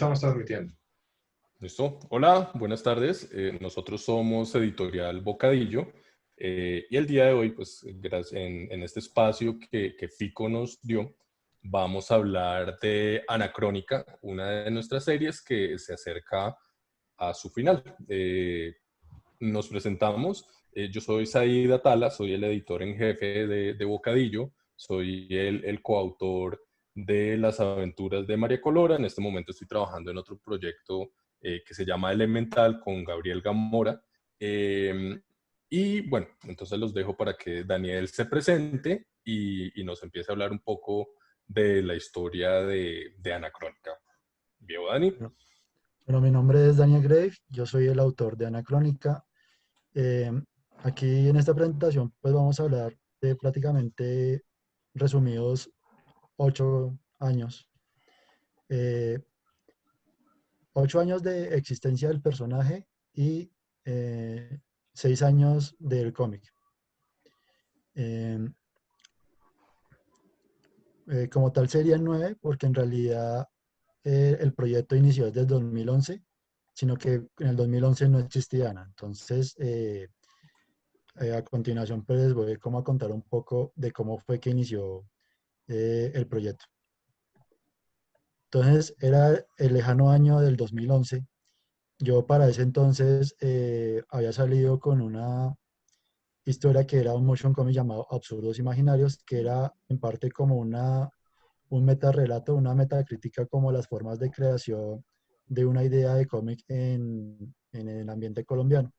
estamos transmitiendo. ¿Listo? Hola, buenas tardes. Nosotros somos Editorial Bocadillo y el día de hoy, pues, en este espacio que FICO nos dio, vamos a hablar de Anacrónica, una de nuestras series que se acerca a su final. Nos presentamos. Yo soy Said Atala, soy el editor en jefe de Bocadillo, soy el coautor de Las aventuras de María Colora. En este momento estoy trabajando en otro proyecto que se llama Elemental con Gabriel Gamora. Y bueno, entonces los dejo para que Daniel se presente y nos empiece a hablar un poco de la historia de Anacrónica. ¿Vio, Dani? Bueno, mi nombre es Daniel Grave, yo soy el autor de Anacrónica. Eh, Aquí en esta presentación pues vamos a hablar de prácticamente resumidos 8 años. Eh, 8 años de existencia del personaje y 6 años del cómic. Eh, Como tal serían 9 porque en realidad el proyecto inició desde el 2011, sino que en el 2011 no existía Ana. Entonces, a continuación, pues les voy como a contar un poco de cómo fue que inició el proyecto. Entonces, era el lejano año del 2011. Yo para ese entonces había salido con una historia que era un motion comic llamado Absurdos Imaginarios, que era en parte como un metarrelato, una metacrítica como las formas de creación de una idea de cómic en el ambiente colombiano.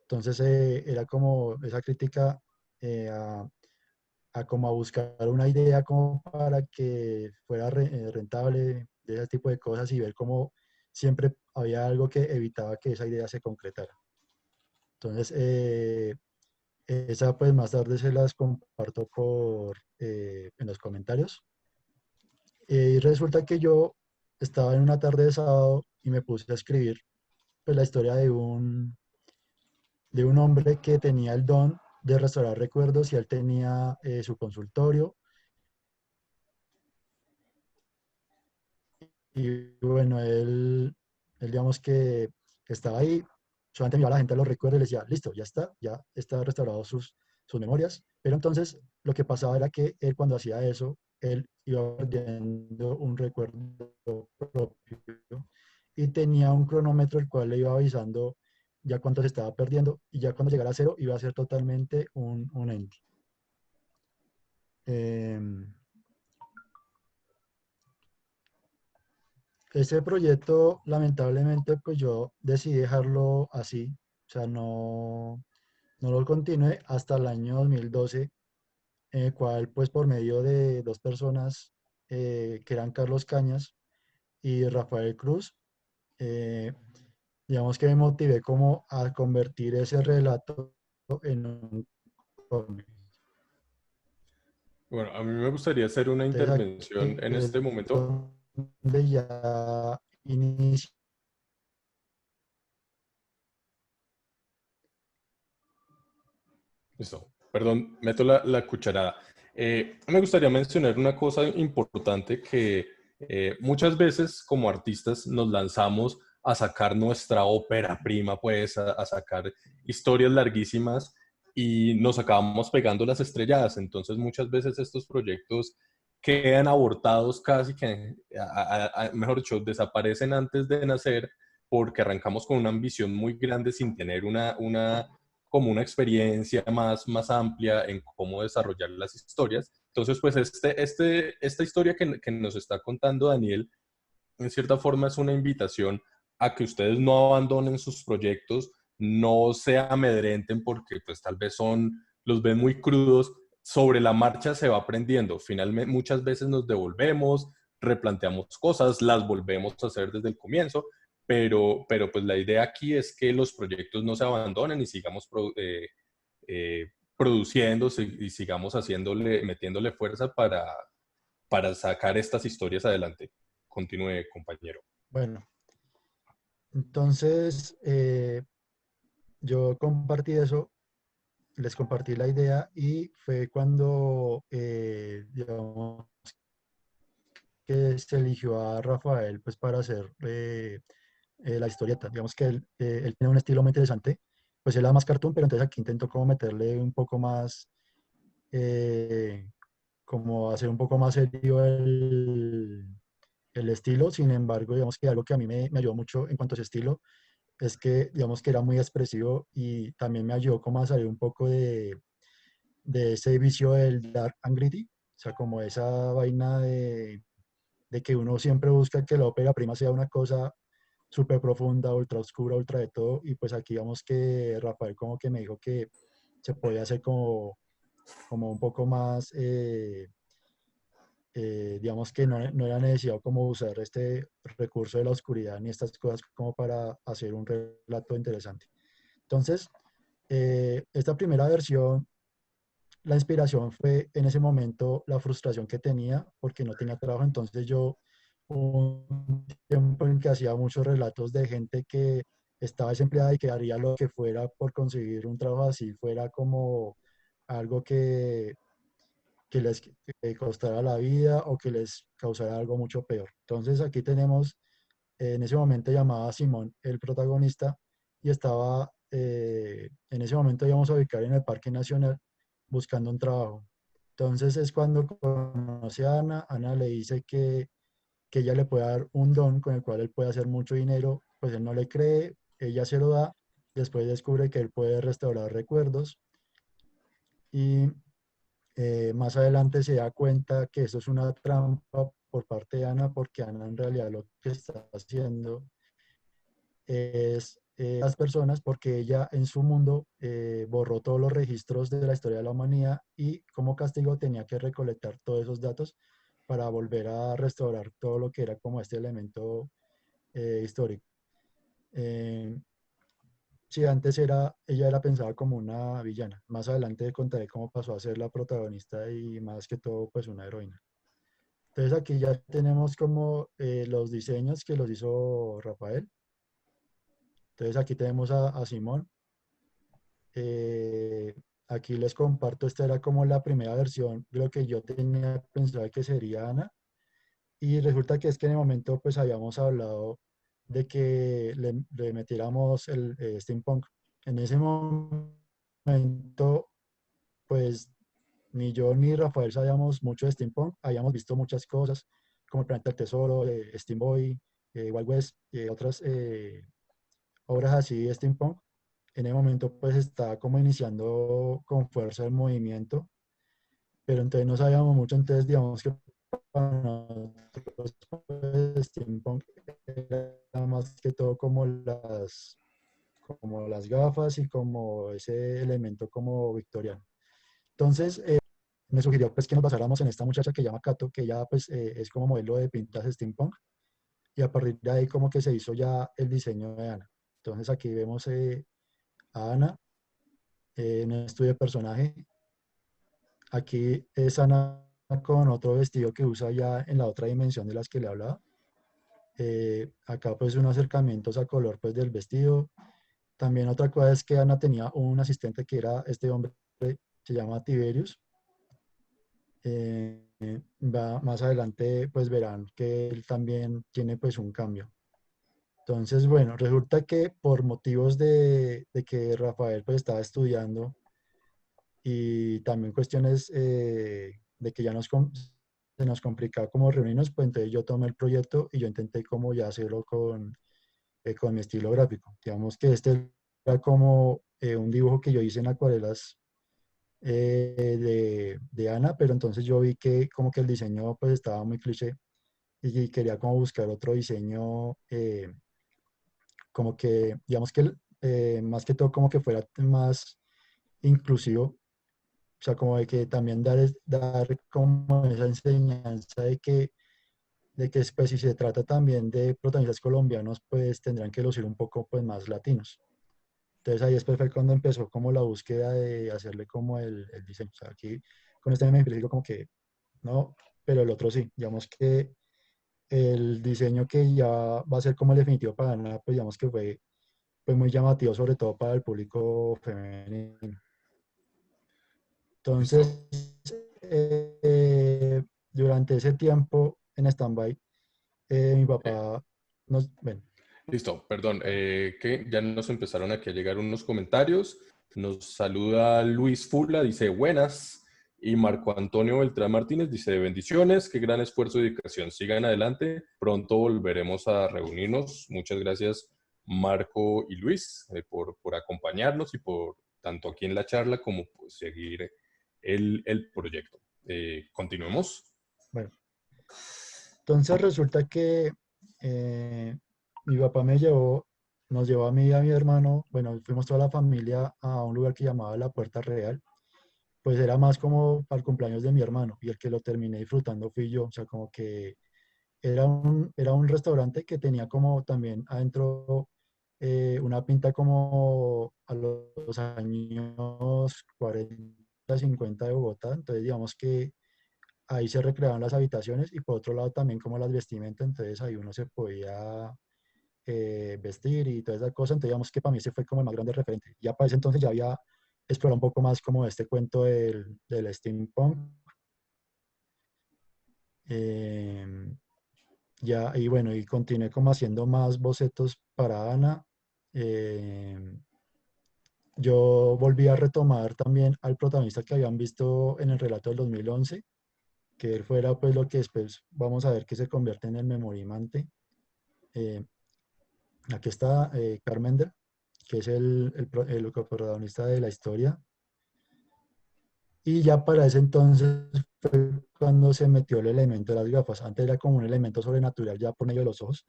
Entonces era como esa crítica eh, a, a como a buscar una idea como para que fuera rentable de ese tipo de cosas y ver cómo siempre había algo que evitaba que esa idea se concretara. Entonces, esa pues más tarde se las comparto en los comentarios. Y resulta que yo estaba en una tarde de sábado y me puse a escribir pues, la historia de un hombre que tenía el don de restaurar recuerdos y él tenía su consultorio. Y bueno, él digamos que estaba ahí, solamente miraba a la gente a los recuerdos y le decía, listo, ya está restaurado sus memorias. Pero entonces lo que pasaba era que él cuando hacía eso, él iba perdiendo un recuerdo propio y tenía un cronómetro el cual le iba avisando ya cuánto se estaba perdiendo y ya cuando llegara a cero iba a ser totalmente un ente. Ese proyecto, lamentablemente, pues yo decidí dejarlo así, o sea, no lo continué hasta el año 2012, en el cual, pues por medio de dos personas, que eran Carlos Cañas y Rafael Cruz, eh, digamos que me motivé como a convertir ese relato en un cómic. Bueno, a mí me gustaría hacer una Entonces, intervención aquí en es este momento. donde ya inicia. Listo. Perdón, meto la cucharada. Me gustaría mencionar una cosa importante que muchas veces como artistas nos lanzamos a sacar nuestra ópera prima, pues a sacar historias larguísimas y nos acabamos pegando las estrelladas. Entonces muchas veces estos proyectos quedan abortados casi que, mejor dicho, desaparecen antes de nacer porque arrancamos con una ambición muy grande sin tener como una experiencia más amplia en cómo desarrollar las historias. Entonces, pues esta historia que nos está contando Daniel, en cierta forma es una invitación a que ustedes no abandonen sus proyectos, no se amedrenten porque pues tal vez los ven muy crudos, sobre la marcha se va aprendiendo. Finalmente, muchas veces nos devolvemos, replanteamos cosas, las volvemos a hacer desde el comienzo, pero pues la idea aquí es que los proyectos no se abandonen y sigamos produciendo y sigamos metiéndole fuerza para sacar estas historias adelante. Continúe, compañero. Bueno, entonces yo compartí eso, les compartí la idea y fue cuando, digamos, que se eligió a Rafael pues para hacer la historieta. Digamos que él tiene un estilo muy interesante, pues él era más cartoon, pero entonces aquí intentó como meterle un poco más, eh, como hacer un poco más serio el estilo. Sin embargo, digamos que algo que a mí me ayudó mucho en cuanto a ese estilo es que, digamos que era muy expresivo y también me ayudó como a salir un poco de ese vicio del dark and gritty, o sea, como esa vaina de que uno siempre busca que la ópera prima sea una cosa súper profunda, ultra oscura, ultra de todo, y pues aquí vamos que Rafael como que me dijo que se podía hacer como un poco más, digamos que no era necesario como usar este recurso de la oscuridad ni estas cosas como para hacer un relato interesante. Entonces, esta primera versión, la inspiración fue en ese momento la frustración que tenía porque no tenía trabajo. Entonces yo, un tiempo en que hacía muchos relatos de gente que estaba desempleada y que haría lo que fuera por conseguir un trabajo así, fuera como algo que les costara la vida o que les causara algo mucho peor. Entonces aquí tenemos, en ese momento llamaba a Simón el protagonista y estaba, en ese momento íbamos a ubicar en el Parque Nacional buscando un trabajo. Entonces es cuando conoce a Ana. Ana le dice que ella le puede dar un don con el cual él puede hacer mucho dinero, pues él no le cree, ella se lo da, después descubre que él puede restaurar recuerdos y más adelante se da cuenta que eso es una trampa por parte de Ana, porque Ana en realidad lo que está haciendo es las personas, porque ella en su mundo borró todos los registros de la historia de la humanidad y como castigo tenía que recolectar todos esos datos para volver a restaurar todo lo que era como este elemento histórico. Eh, sí, antes ella era pensada como una villana. Más adelante contaré cómo pasó a ser la protagonista y más que todo pues una heroína. Entonces aquí ya tenemos como los diseños que los hizo Rafael. Entonces aquí tenemos a Simón. Eh, Aquí les comparto, esta era como la primera versión de lo que yo tenía pensado que sería Ana. Y resulta que es que en el momento pues habíamos hablado de que le metiéramos el steampunk. En ese momento pues ni yo ni Rafael sabíamos mucho de steampunk, habíamos visto muchas cosas como el Planeta del Tesoro, Steam Boy, Wild West y otras obras así de steampunk. En el momento pues estaba como iniciando con fuerza el movimiento, pero entonces no sabíamos mucho, entonces digamos que para nosotros pues, steampunk era más que todo como las gafas y como ese elemento como victoriano. Entonces, me sugirió pues que nos basáramos en esta muchacha que llama Kato, que ella pues es como modelo de pintas steampunk, y a partir de ahí como que se hizo ya el diseño de Ana. Entonces aquí vemos a Ana en un estudio de personaje. Aquí es Ana con otro vestido que usa ya en la otra dimensión de las que le hablaba. Acá pues unos acercamientos a color pues del vestido. También otra cosa es que Ana tenía un asistente que era este hombre, se llama Tiberius. Más adelante pues verán que él también tiene pues un cambio. Entonces, bueno, resulta que por motivos de que Rafael pues estaba estudiando y también cuestiones de que ya se nos complicaba como reunirnos, pues entonces yo tomé el proyecto y yo intenté como ya hacerlo con mi estilo gráfico. Digamos que este era como un dibujo que yo hice en acuarelas de Ana, pero entonces yo vi que como que el diseño pues estaba muy cliché y quería como buscar otro diseño como que, digamos que más que todo como que fuera más inclusivo, o sea, como de que también dar como esa enseñanza de que pues, si se trata también de protagonistas colombianos, pues tendrán que lucir un poco pues más latinos. Entonces ahí después fue cuando empezó como la búsqueda de hacerle como el diseño. O sea, aquí con este me digo como que no, pero el otro sí. Digamos que el diseño que ya va a ser como el definitivo para nada, pues digamos que fue muy llamativo, sobre todo para el público femenino. Listo. Entonces, durante ese tiempo en stand-by, mi Eh, papá nos, bueno, Listo, perdón, que ya nos empezaron aquí a llegar unos comentarios. Nos saluda Luis Fula, dice buenas. Y Marco Antonio Beltrán Martínez dice bendiciones, qué gran esfuerzo y dedicación. Sigan adelante, pronto volveremos a reunirnos. Muchas gracias Marco y Luis por acompañarnos y por tanto aquí en la charla como pues, seguir el proyecto. Continuemos. bueno. Entonces resulta que eh, mi papá nos llevó a mí y a mi hermano, bueno, fuimos toda la familia a un lugar que llamaba La Puerta Real, pues era más como para el cumpleaños de mi hermano y el que lo terminé disfrutando fui yo, o sea, como que era un restaurante que tenía como también adentro una pinta como a los años 40, 50 de Bogotá, entonces digamos que ahí se recreaban las habitaciones y por otro lado también como las vestimentas, entonces ahí uno se podía vestir y toda esa cosa, entonces digamos que para mí ese fue como el más grande referente. Ya para ese entonces ya había explorado un poco más como este cuento del steampunk. em, ya, y bueno, y continué como haciendo más bocetos para Ana. em, yo volví a retomar también al protagonista que habían visto en el relato del 2011, que él fuera pues lo que después vamos a ver que se convierte en el memorimante. Eh, Aquí está Carmender, que es el coprotagonista de la historia. Y ya para ese entonces fue cuando se metió el elemento de las gafas. Antes era como un elemento sobrenatural ya por medio de los ojos,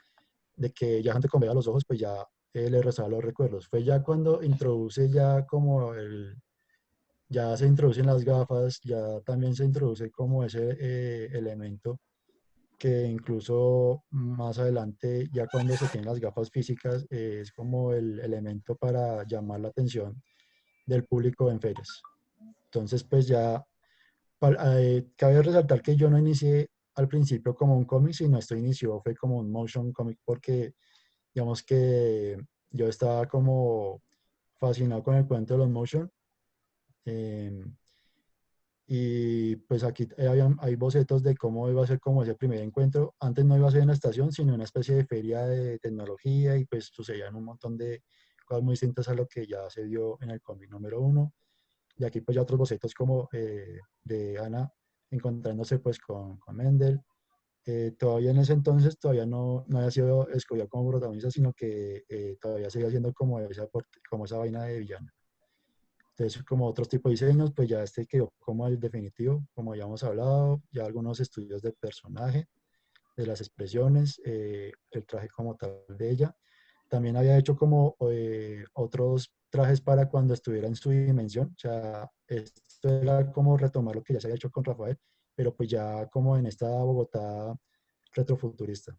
de que ya gente con vea los ojos, pues ya le rezaba los recuerdos. Fue ya cuando introduce ya como ya se introducen las gafas, ya también se introduce como ese elemento que incluso más adelante, ya cuando se tienen las gafas físicas, es como el elemento para llamar la atención del público en ferias. Entonces, pues ya cabe resaltar que yo no inicié al principio como un cómic, sino esto inició, fue como un motion comic, porque digamos que yo estaba como fascinado con el cuento de los motion. eh, y pues aquí hay bocetos de cómo iba a ser como ese primer encuentro. Antes no iba a ser en la estación, sino una especie de feria de tecnología y pues sucedían un montón de cosas muy distintas a lo que ya se vio en el cómic número uno. Y aquí pues ya otros bocetos como de Ana encontrándose pues con Mendel. Todavía en ese entonces todavía no había sido escogida como protagonista, sino que todavía seguía siendo como esa vaina de villana. Entonces, como otros tipos de diseños, pues ya este quedó como el definitivo, como ya hemos hablado, ya algunos estudios de personaje, de las expresiones, el traje como tal de ella. También había hecho como otros trajes para cuando estuviera en su dimensión, o sea, esto era como retomar lo que ya se había hecho con Rafael, pero pues ya como en esta Bogotá retrofuturista.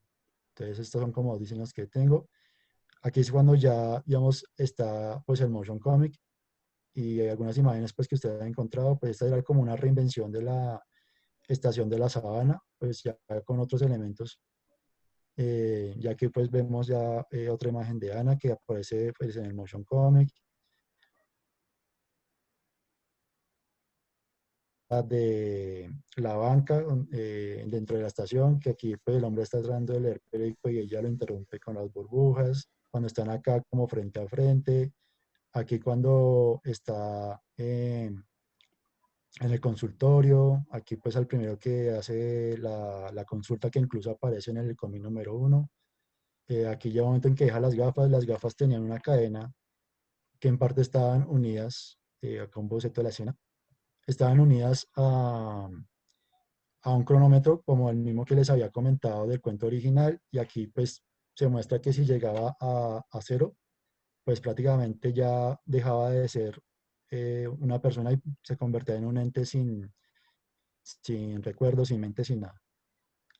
Entonces, estos son como diseños que tengo. Aquí es cuando ya, digamos, está pues el motion comic y hay algunas imágenes pues que usted ha encontrado, pues esta era como una reinvención de la estación de la Sabana, pues ya con otros elementos, ya que pues vemos ya otra imagen de Ana que aparece pues en el motion comic, la de la banca dentro de la estación, que aquí pues el hombre está tratando de leer periódico y ella lo interrumpe con las burbujas, cuando están acá como frente a frente, aquí cuando está en el consultorio, aquí pues al primero que hace la consulta que incluso aparece en el cómic número uno. Aquí llega un momento en que deja las gafas tenían una cadena que en parte estaban unidas, acá un boceto de la escena, estaban unidas a un cronómetro como el mismo que les había comentado del cuento original y aquí pues se muestra que si llegaba a cero, pues prácticamente ya dejaba de ser una persona y se convertía en un ente sin recuerdos, sin mente, sin nada.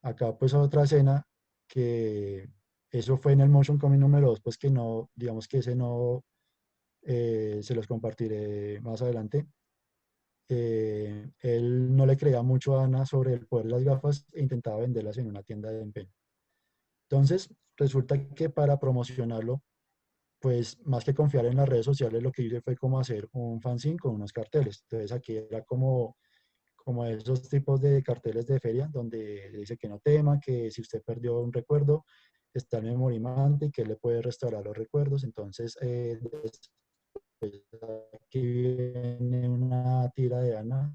Acá pues otra escena que eso fue en el Motion Comic número 2 pues que no, digamos que ese no se los compartiré más adelante. Él no le creía mucho a Ana sobre el poder de las gafas e intentaba venderlas en una tienda de empeño. Entonces, resulta que para promocionarlo, pues más que confiar en las redes sociales, lo que hice fue como hacer un fanzine con unos carteles. Entonces aquí era como esos tipos de carteles de feria donde dice que no tema, que si usted perdió un recuerdo, está el memorimante y que le puede restaurar los recuerdos. Entonces, después aquí viene una tira de Ana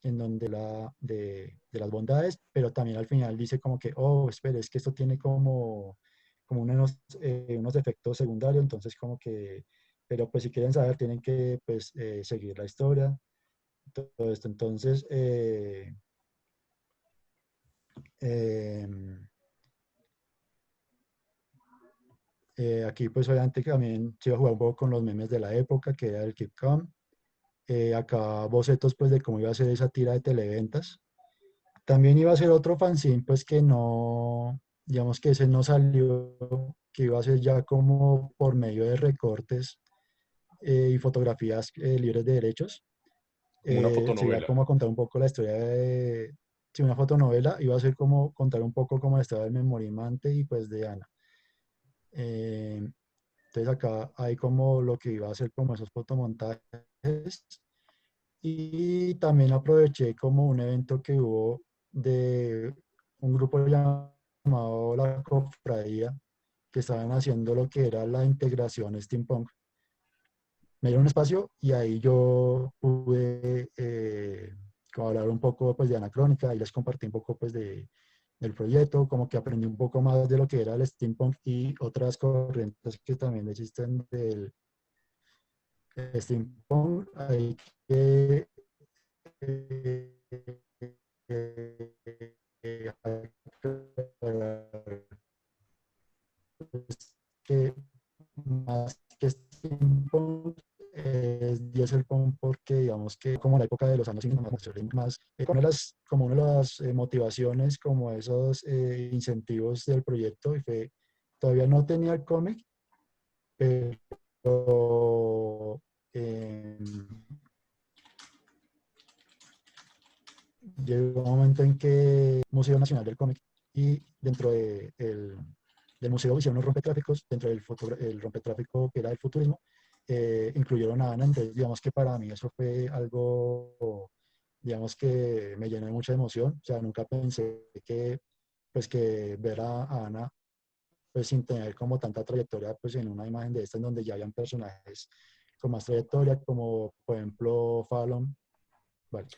en donde de las bondades, pero también al final dice como que, oh, espere, es que esto tiene como unos efectos secundarios, entonces como que, pero pues si quieren saber, tienen que pues seguir la historia, todo esto. Entonces, em, aquí pues obviamente que también se iba a jugar un poco con los memes de la época, que era el Keep Calm. Acá bocetos pues de cómo iba a ser esa tira de televentas. También iba a ser otro fanzine, pues que no, digamos que ese no salió, que iba a ser ya como por medio de recortes y fotografías libres de derechos. Como una Se iba fotonovela. como a contar un poco la historia de, sí, una fotonovela, iba a ser como contar un poco como la historia del Memorimante y pues de Ana. Eh, entonces acá hay como lo que iba a ser como esos fotomontajes y también aproveché como un evento que hubo de un grupo llamado La Cofradía, que estaban haciendo lo que era la integración steampunk. Me dieron un espacio y ahí yo pude como hablar un poco pues, de Anacrónica y les compartí un poco pues, del proyecto, como que aprendí un poco más de lo que era el steampunk y otras corrientes que también existen del steampunk. Hay que que más que steampunk es dieselpunk porque digamos que como la época de los años 50 más como una de las motivaciones como esos incentivos del proyecto y fue todavía no tenía el cómic pero eh, llegó un momento en que Museo Nacional del Cómic y dentro del museo hicieron unos rompetráficos, dentro el rompetráfico que era el futurismo, incluyeron a Ana, entonces digamos que para mí eso fue algo, digamos que me llenó de mucha emoción, o sea, nunca pensé pues que ver a Ana pues sin tener como tanta trayectoria pues en una imagen de esta en donde ya habían personajes con más trayectoria, como por ejemplo Fallon, vale.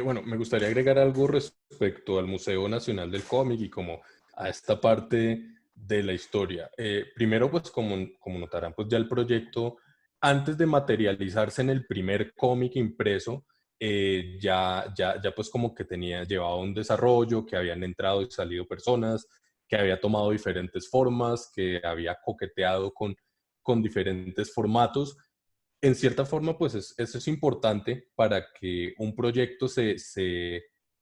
Bueno, me gustaría agregar algo respecto al Museo Nacional del Cómic y como a esta parte de la historia. Primero, pues como notarán, pues ya el proyecto, antes de materializarse en el primer cómic impreso, ya pues como que llevaba un desarrollo, que habían entrado y salido personas, que había tomado diferentes formas, que había coqueteado con diferentes formatos. En cierta forma, pues eso es importante para que un proyecto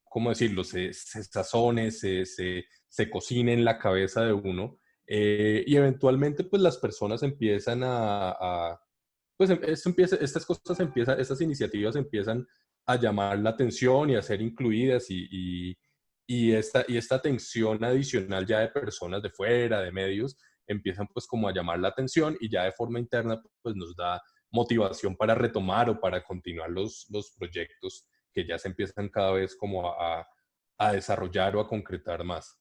¿cómo decirlo?, se sazone, se cocine en la cabeza de uno, y eventualmente pues las personas empiezan pues estas iniciativas empiezan a llamar la atención y a ser incluidas y esta atención adicional ya de personas de fuera, de medios, empiezan pues como a llamar la atención y ya de forma interna pues nos da motivación para retomar o para continuar los proyectos que ya se empiezan cada vez como a desarrollar o a concretar más.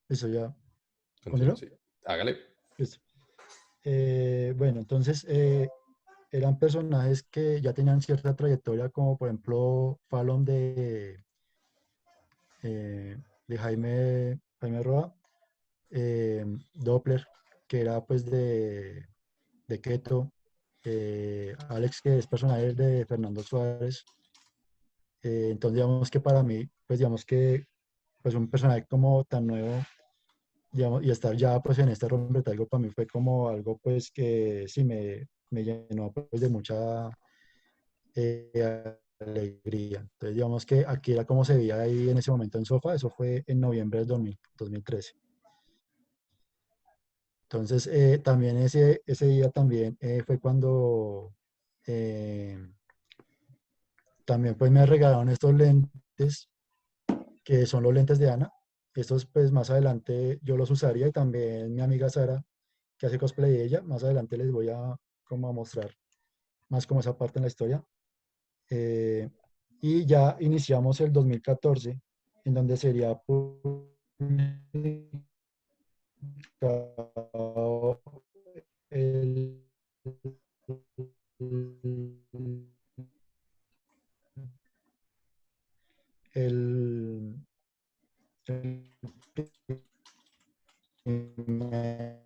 Eso ya. Continúa, ¿Continúo? sí. Hágale. Listo. Bueno, entonces eran personajes que ya tenían cierta trayectoria, como por ejemplo Fallon de Jaime Roa, Doppler, que era pues de Keto, Alex, que es personaje de Fernando Suárez. Entonces digamos que para mí, pues digamos que pues un personaje como tan nuevo digamos, y estar ya pues en este rompetalgo para mí fue como algo pues que sí me llenó pues de mucha alegría. Entonces digamos que aquí era como se veía ahí en ese momento en Sofa, eso fue en noviembre del 2013. Entonces también ese día también fue cuando eh, también pues me regalaron estos lentes que son los lentes de Ana. Estos pues más adelante yo los usaría y también mi amiga Sara que hace cosplay de ella. Más adelante les voy a como a mostrar más como esa parte en la historia. Eh, y ya iniciamos el 2014, en donde sería publicado el, el, el primer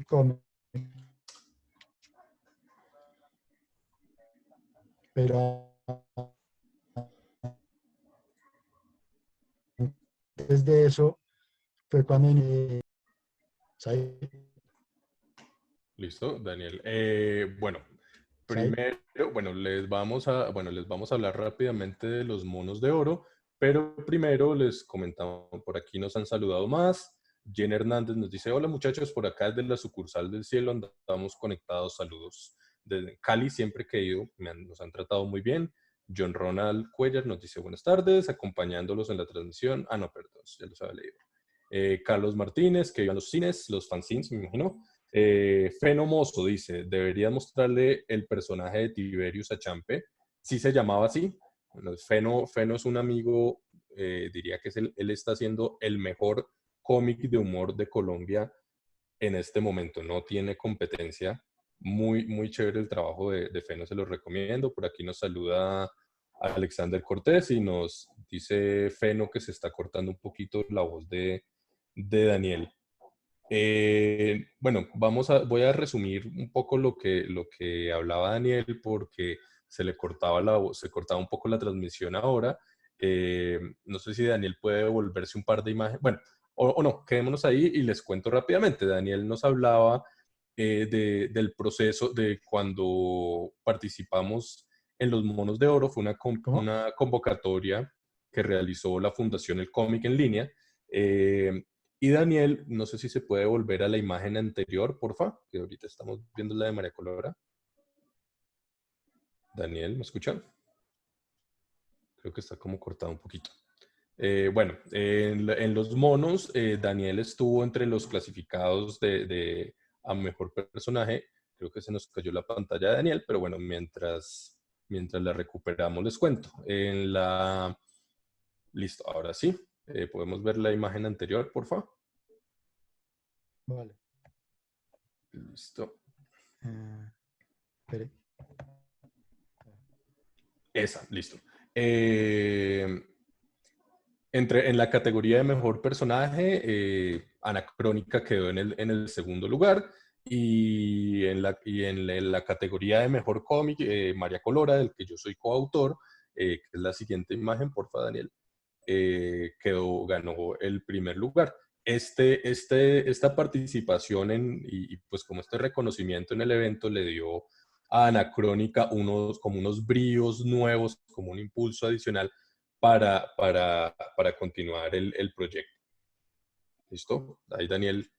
cómic, pero antes de eso fue cuando ¿sabes? Listo, Daniel. Bueno, ¿Sabes? primero, les vamos a hablar rápidamente de los monos de oro, pero primero les comentamos, por aquí nos han saludado más. Jen Hernández nos dice, hola muchachos, por acá desde la sucursal del cielo andamos conectados, saludos. Desde Cali siempre que he ido, nos han tratado muy bien. John Ronald Cuellar nos dice buenas tardes, acompañándolos en la transmisión. Ah, no, perdón, ya los había leído. Carlos Martínez, que vivan los cines, los fanzines, me imagino. Feno Mozo dice, debería mostrarle el personaje de Tiberius a Champe. Sí se llamaba así. Bueno, Feno es un amigo, diría que él está haciendo el mejor cómic de humor de Colombia en este momento. No tiene competencia. Muy, muy chévere el trabajo de Feno, se lo recomiendo. Por aquí nos saluda Alexander Cortés y nos dice Feno que se está cortando un poquito la voz de Daniel. Bueno, voy a resumir un poco lo que hablaba Daniel porque se cortaba un poco la transmisión ahora. No sé si Daniel puede volverse un par de imágenes. Bueno, o no, quedémonos ahí y les cuento rápidamente. Daniel nos hablaba del proceso de cuando participamos en los Monos de Oro. Fue ¿Cómo? una convocatoria que realizó la Fundación El Cómic en Línea. Eh, y Daniel, no sé si se puede volver a la imagen anterior, porfa, que ahorita estamos viendo la de María Colora. Daniel, ¿me escuchan? Creo que está como cortado un poquito. Bueno, en los monos, Daniel estuvo entre los clasificados a mejor personaje. Creo que se nos cayó la pantalla de Daniel, pero bueno, mientras la recuperamos les cuento. Listo, ahora sí. ¿Podemos ver la imagen anterior, porfa? Vale. Listo. Espere. Esa, listo. Eh, en la categoría de mejor personaje, Anacrónica quedó en el segundo lugar. Y en la categoría de mejor cómic, María Colora, del que yo soy coautor, que es la siguiente imagen, porfa, Daniel, ganó el primer lugar. Esta participación pues como este reconocimiento en el evento le dio a Anacrónica como unos bríos nuevos, como un impulso adicional para continuar el proyecto. ¿Listo? Ahí Daniel,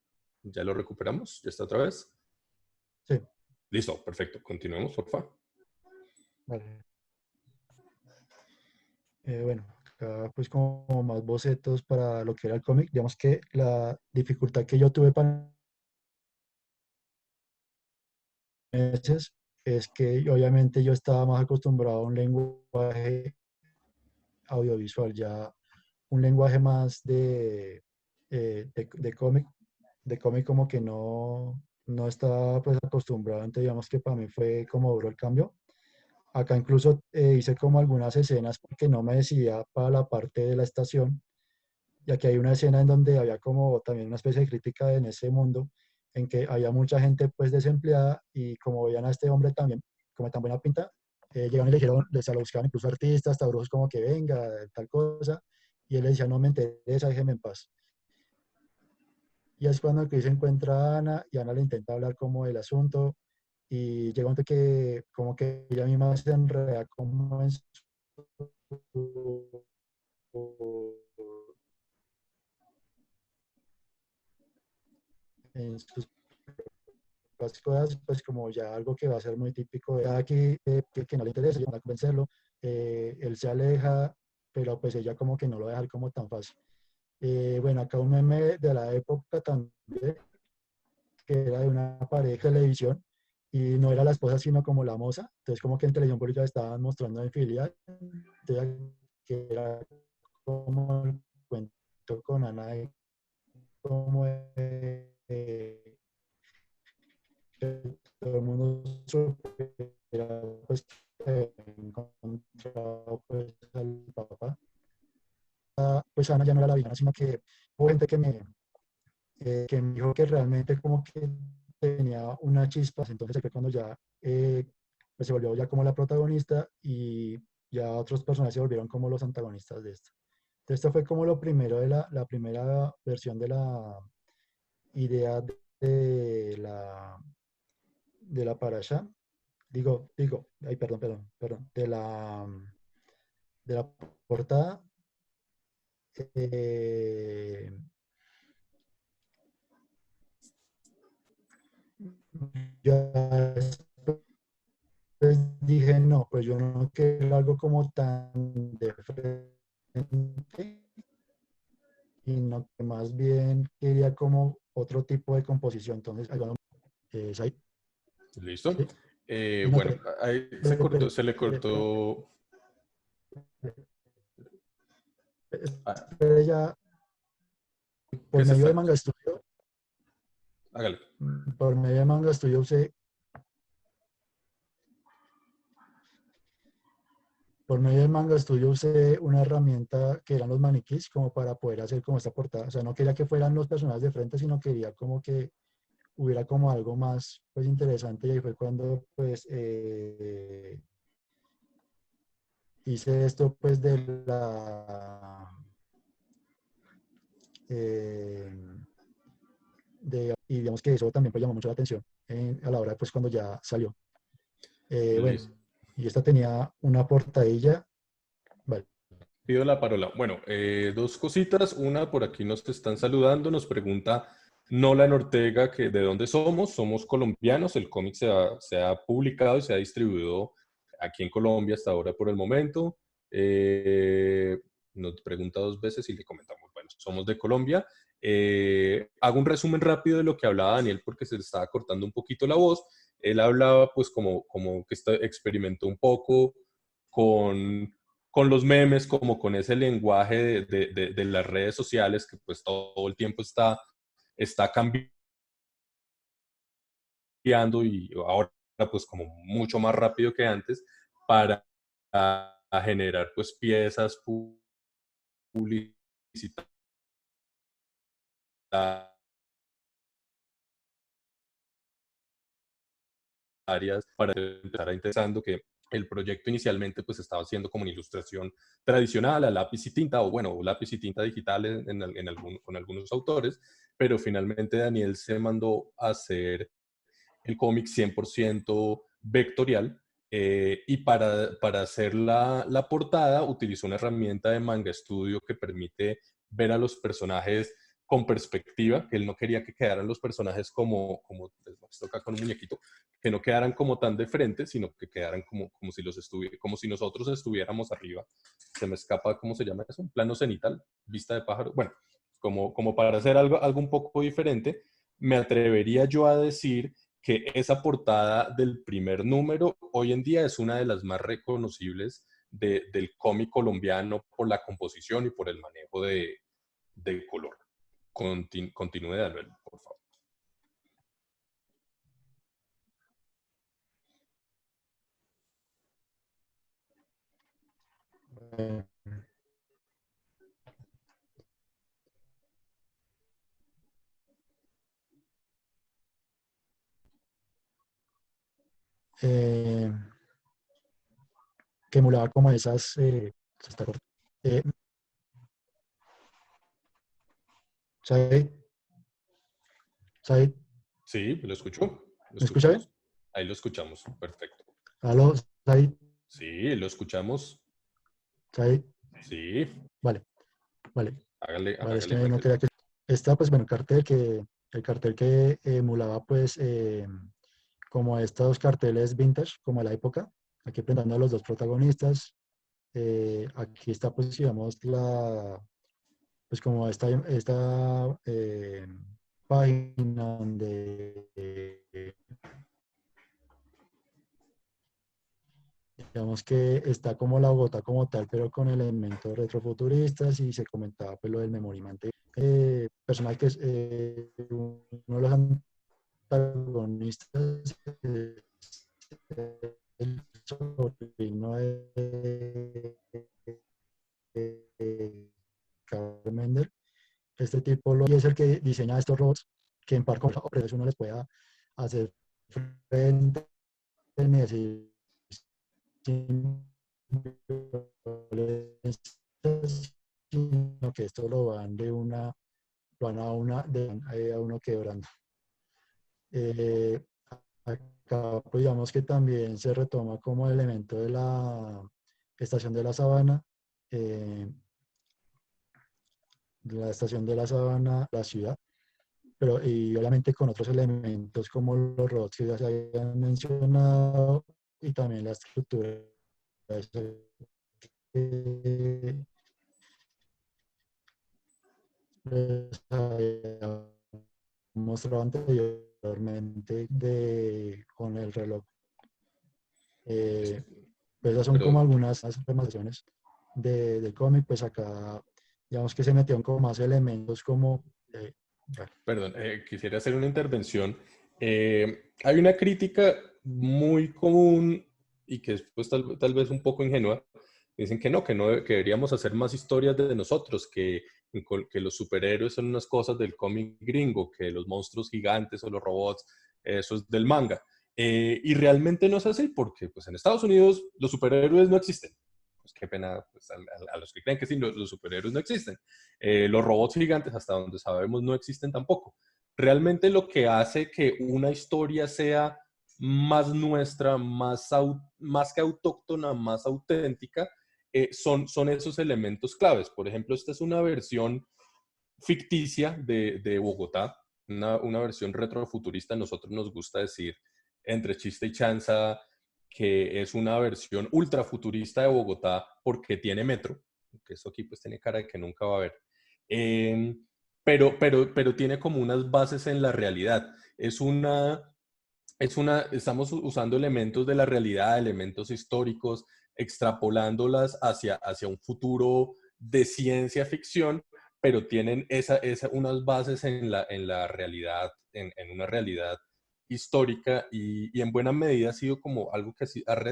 ¿ya lo recuperamos? ¿Ya está otra vez? Sí, Listo, perfecto. Continuemos, por favor. vale. Bueno, acá pues como más bocetos para lo que era el cómic. Digamos que la dificultad que yo tuve para meses es que obviamente yo estaba más acostumbrado a un lenguaje audiovisual, ya un lenguaje más de cómic como que no estaba pues acostumbrado, entonces digamos que para mí fue como duro el cambio. Acá incluso hice como algunas escenas porque no me decidía para la parte de la estación, y aquí hay una escena en donde había como también una especie de crítica en ese mundo, en que había mucha gente pues desempleada y como veían a este hombre también como tan buena pinta, llegaron y le dijeron, les lo buscaban incluso artistas, taurojos como que venga, tal cosa, y él le decía, no me interesa, déjeme en paz. Y es cuando Chris encuentra a Ana y Ana le intenta hablar como del asunto y llega un momento que como que ella misma se enreda como en sus las cosas, pues como ya algo que va a ser muy típico de aquí, que no le interesa, van a convencerlo, él se aleja, pero pues ella como que no lo va a dejar como tan fácil. Bueno, acá un meme de la época también, que era de una pared de televisión y no era la esposa, sino como la moza. Entonces, como que en televisión pública estaban mostrando infidelidad. Entonces, que era como el cuento con Ana, de cómo todo el mundo supiera, pues, que encontrado pues, al papá. Pues Ana ya no era la villana, sino que hubo gente que me dijo que realmente como que tenía una chispa. Entonces ahí fue cuando ya pues se volvió ya como la protagonista y ya otros personajes se volvieron como los antagonistas de esto. Entonces esto fue como lo primero de la primera versión de la idea de la parasha. Ay, perdón, de la portada. Eh, ya después dije, no, pues yo no quiero algo como tan de frente, y no, que más bien quería como otro tipo de composición. Entonces, ahí, bueno, ahí, ¿Listo? ¿sí? Y no, Bueno, ahí se cortó, se le cortó. Ah, ya ¿qué por se medio de está? Manga Studio, Hágale. por medio de Manga Studio usé, por medio de Manga Studio usé una herramienta que eran los maniquís como para poder hacer como esta portada. O sea, no quería que fueran los personajes de frente, sino quería como que hubiera como algo más pues interesante, y ahí fue cuando pues hice esto pues de la eh, y digamos que eso también pues llamó mucho la atención a la hora pues cuando ya salió. Bueno, Listo. y esta tenía una portadilla, vale. Pido la parola. Bueno, dos cositas. Una, por aquí nos están saludando. Nos pregunta Nolan Ortega que de dónde somos. Somos colombianos. El cómic se ha publicado y se ha distribuido aquí en Colombia hasta ahora por el momento. Nos pregunta dos veces y le comentamos, bueno, somos de Colombia. Hago un resumen rápido de lo que hablaba Daniel porque se le estaba cortando un poquito la voz. Él hablaba pues como que experimentó un poco con los memes, como con ese lenguaje de las redes sociales que pues todo el tiempo está cambiando y ahora pues como mucho más rápido que antes para a generar pues piezas publicitarias para empezar a interesando que el proyecto inicialmente pues estaba haciendo como una ilustración tradicional a lápiz y tinta, o bueno, lápiz y tinta digital con algunos autores, pero finalmente Daniel se mandó a hacer el cómic 100% vectorial, y para hacer la portada utilizó una herramienta de Manga Studio que permite ver a los personajes con perspectiva, que él no quería que quedaran los personajes como pues, toca con un muñequito, que no quedaran como tan de frente, sino que quedaran como si como si nosotros estuviéramos arriba. Se me escapa, ¿cómo se llama eso? Un plano cenital, vista de pájaro. Bueno, como para hacer algo un poco diferente, me atrevería yo a decir que esa portada del primer número hoy en día es una de las más reconocibles del cómic colombiano por la composición y por el manejo del color. Continúe, Daniel, por favor. Eh, que emulaba como esas, se está eh, Said, Said, Sí, lo escucho. Lo ¿me escucha bien? escuchamos. Ahí lo escuchamos. Perfecto. Aló, Said, Sí, lo escuchamos. Said, Sí, vale, vale, vale, es que hágale no práctica. quería que esta, pues bueno, el cartel que emulaba pues como estos carteles vintage, como a la época, aquí presentando a los dos protagonistas. Aquí está pues digamos pues como esta página donde digamos que está como la Bogotá como tal, pero con elementos retrofuturistas y se comentaba pues lo del memorimante. Personal que es uno de los antagonistas es el sobrino de Carl Mendel. Este tipo y es el que diseña estos robots que en par con operadores uno les pueda hacer frente y decir sin violencia, sino que esto lo van de una, van a una, a uno quebrando. Eh, Acá, pues digamos que también se retoma como elemento de la estación de la Sabana, eh, la estación de la Sabana, la ciudad, pero y obviamente con otros elementos como los robots que ya se habían mencionado y también la estructura que les había mostrado anteriormente con el reloj. Sí, Pues esas son como pero, algunas informaciones del cómic, pues acá digamos que se metieron como más elementos como... bueno, perdón, quisiera hacer una intervención. Hay una crítica muy común y que es pues, tal vez un poco ingenua. Dicen que no, que deberíamos hacer más historias de nosotros, que los superhéroes son unas cosas del cómic gringo, que los monstruos gigantes o los robots, eso es del manga. Y realmente no es así, porque pues, en Estados Unidos los superhéroes no existen. Pues qué pena pues, a los que creen que sí, los superhéroes no existen. Los robots gigantes, hasta donde sabemos, no existen tampoco. Realmente lo que hace que una historia sea más nuestra, más que autóctona, más auténtica, son esos elementos claves. Por ejemplo, esta es una versión ficticia de Bogotá, una versión retrofuturista. A nosotros nos gusta decir, entre chiste y chanza, que es una versión ultrafuturista de Bogotá porque tiene metro, que eso aquí pues tiene cara de que nunca va a haber. Eh, pero tiene como unas bases en la realidad. Estamos usando elementos de la realidad, elementos históricos, extrapolándolas hacia un futuro de ciencia ficción, pero tienen unas bases en la realidad, en una realidad histórica y en buena medida ha sido como algo que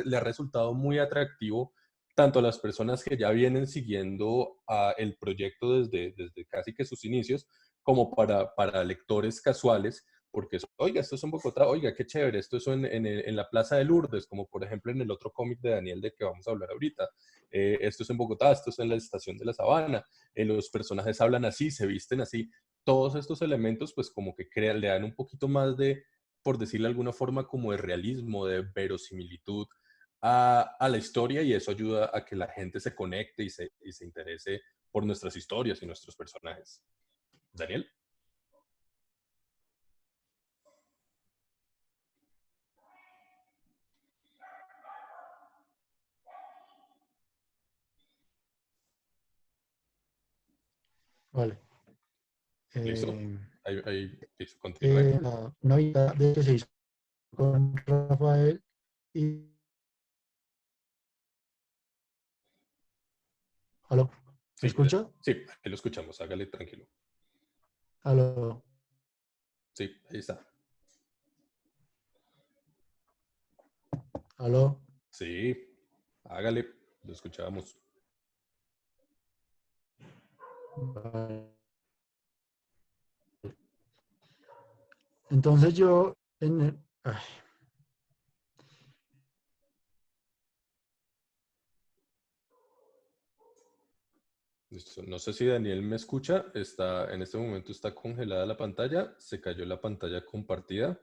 le ha resultado muy atractivo tanto a las personas que ya vienen siguiendo el proyecto desde casi que sus inicios, como para lectores casuales porque, oiga, esto es en Bogotá, oiga, qué chévere, esto es en la Plaza de Lourdes, como por ejemplo en el otro cómic de Daniel de que vamos a hablar ahorita. Esto es en Bogotá, esto es en la Estación de la Sabana, los personajes hablan así, se visten así. Todos estos elementos, pues como que le dan un poquito más de, por decirlo de alguna forma, como de realismo, de verosimilitud a la historia y eso ayuda a que la gente se conecte y se interese por nuestras historias y nuestros personajes. Daniel. vale. ¿Listo? Eh, Listo, continúe. una vida de que se hizo con Rafael y... ¿Aló? ¿Me Sí, escucha? sí, aquí lo escuchamos, hágale tranquilo. ¿Aló? Sí, ahí está. ¿Aló? Sí, hágale, lo escuchábamos. Vale. Entonces yo, ay, Listo. No sé si Daniel me escucha, en este momento está congelada la pantalla, se cayó la pantalla compartida.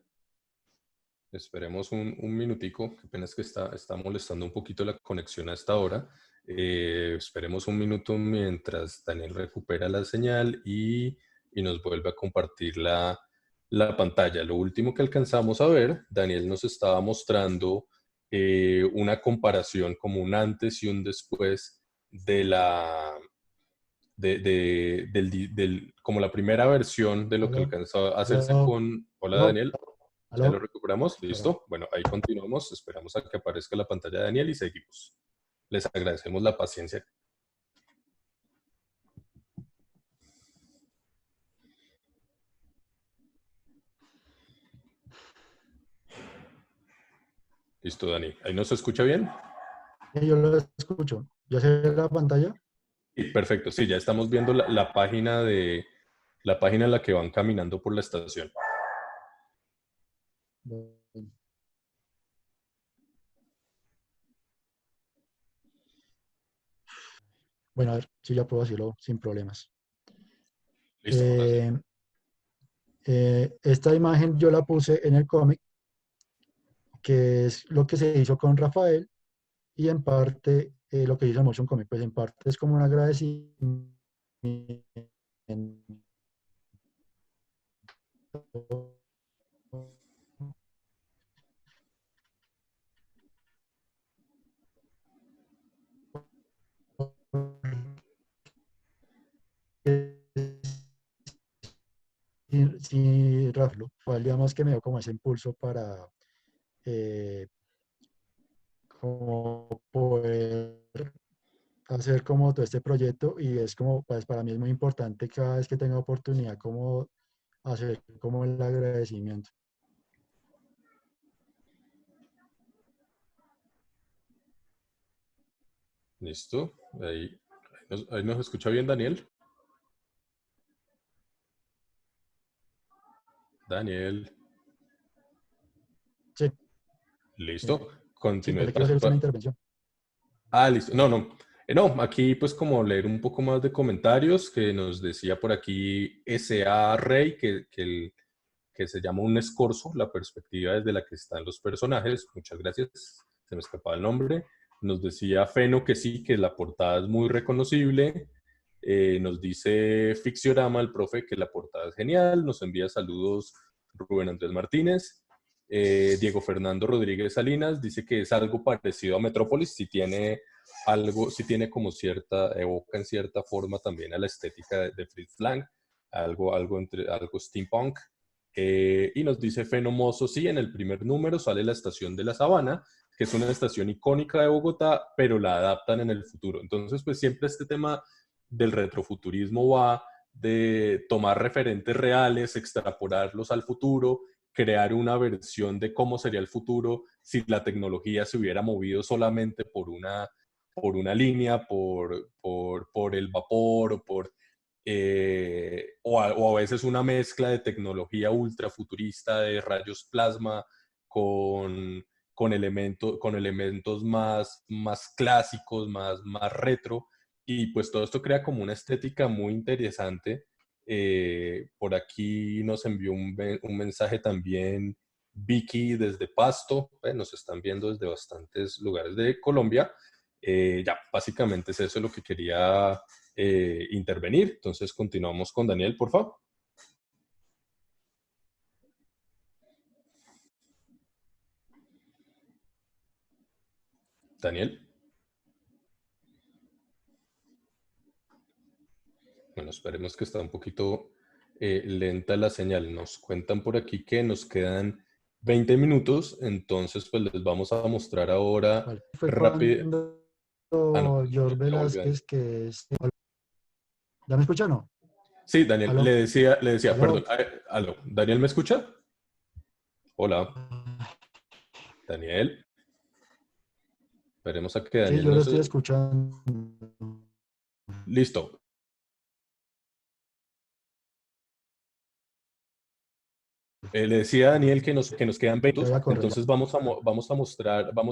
Esperemos un minutico, que apenas que está molestando un poquito la conexión a esta hora. Esperemos un minuto mientras Daniel recupera la señal y nos vuelve a compartir la pantalla. Lo último que alcanzamos a ver, Daniel nos estaba mostrando una comparación como un antes y un después de como la primera versión de lo que Aló, alcanzó a hacerse aló, con... Hola aló, Daniel, ¿ya lo aló. recuperamos? Perdón. ¿Listo? Bueno, ahí continuamos, esperamos a que aparezca la pantalla de Daniel y seguimos. Les agradecemos la paciencia. Listo, Dani. ¿Ahí nos escucha bien? Yo lo escucho. ¿Ya se ve la pantalla? Sí, perfecto, sí, ya estamos viendo la página en la que van caminando por la estación. Bueno, a ver si ya puedo decirlo sin problemas. Listo, ahora sí. Eh, esta imagen yo la puse en el cómic, que es lo que se hizo con Rafael, y en parte lo que hizo el Motion Comic, pues en parte es como un agradecimiento sí, Rafael, fue, digamos que me dio como ese impulso para eh, como poder hacer como todo este proyecto, y es como, pues para mí es muy importante cada vez que tenga oportunidad como hacer como el agradecimiento. Listo. Ahí nos escucha bien, Daniel. Daniel. Sí, Listo. sí, Continúe. pensé que iba a hacer usted una intervención. Ah, listo. No, no. No, aquí pues como leer un poco más de comentarios que nos decía por aquí S.A. Rey, que se llama un escorzo, la perspectiva desde la que están los personajes. Muchas gracias. Se me escapaba el nombre. Nos decía Feno que sí, que la portada es muy reconocible. Nos dice Ficciorama, el profe, que la portada es genial. Nos envía saludos Rubén Andrés Martínez. Diego Fernando Rodríguez Salinas dice que es algo parecido a Metrópolis, si tiene algo, si tiene como cierta, evoca en cierta forma también a la estética de Fritz Lang, algo steampunk. Y nos dice Fenomoso, sí, en el primer número sale la estación de La Sabana, que es una estación icónica de Bogotá, pero la adaptan en el futuro. Entonces, pues siempre este tema del retrofuturismo va de tomar referentes reales, extrapolarlos al futuro, crear una versión de cómo sería el futuro si la tecnología se hubiera movido solamente por una línea, por el vapor o a veces una mezcla de tecnología ultra futurista de rayos plasma con elementos más clásicos, más retro, y pues todo esto crea como una estética muy interesante. Por aquí nos envió un mensaje también Vicky desde Pasto, nos están viendo desde bastantes lugares de Colombia. Ya, básicamente es eso lo que quería intervenir. Entonces continuamos con Daniel, por favor. Daniel. Bueno, esperemos que está un poquito lenta la señal. Nos cuentan por aquí que nos quedan 20 minutos, entonces pues les vamos a mostrar ahora Vale. Fue rápido. cuando Ah, no, George ya volvió Daniel. Velázquez, que es... ¿Ya me escuchan o no? Sí, Daniel, ¿Aló? le decía, perdón, ¿Aló? aló, ¿Daniel me escucha? Hola, Daniel. Esperemos a que Sí, Daniel yo lo nos... estoy escuchando. Listo. Le decía a Daniel que nos quedan 20, Ya voy a correr ya. entonces vamos